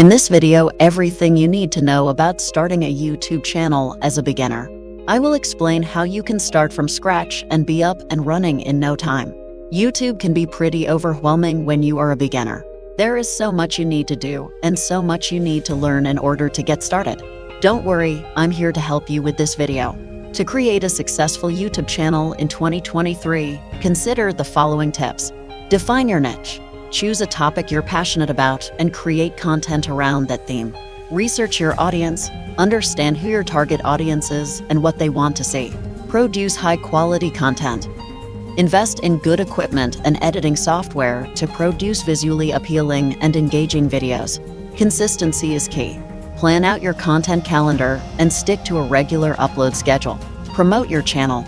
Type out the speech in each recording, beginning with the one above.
In this video, everything you need to know about starting a YouTube channel as a beginner. I will explain how you can start from scratch and be up and running in no time. YouTube can be pretty overwhelming when you are a beginner. There is so much you need to do and so much you need to learn in order to get started. Don't worry, I'm here to help you with this video. To create a successful YouTube channel in 2023, consider the following tips. Define your niche. Choose a topic you're passionate about and create content around that theme. Research your audience, understand who your target audience is and what they want to see. Produce high-quality content. Invest in good equipment and editing software to produce visually appealing and engaging videos. Consistency is key. Plan out your content calendar and stick to a regular upload schedule. Promote your channel.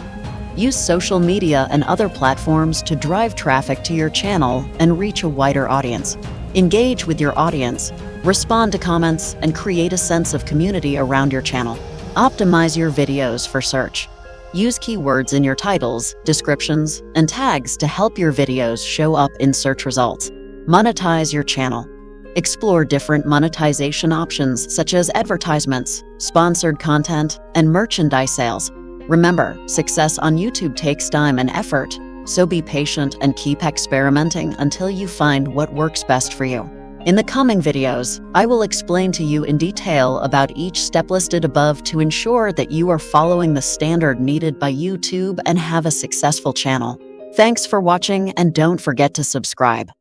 Use social media and other platforms to drive traffic to your channel and reach a wider audience. Engage with your audience, respond to comments, and create a sense of community around your channel. Optimize your videos for search. Use keywords in your titles, descriptions, and tags to help your videos show up in search results. Monetize your channel. Explore different monetization options such as advertisements, sponsored content, and merchandise sales. Remember, success on YouTube takes time and effort, so be patient and keep experimenting until you find what works best for you. In the coming videos, I will explain to you in detail about each step listed above to ensure that you are following the standard needed by YouTube and have a successful channel. Thanks for watching and don't forget to subscribe.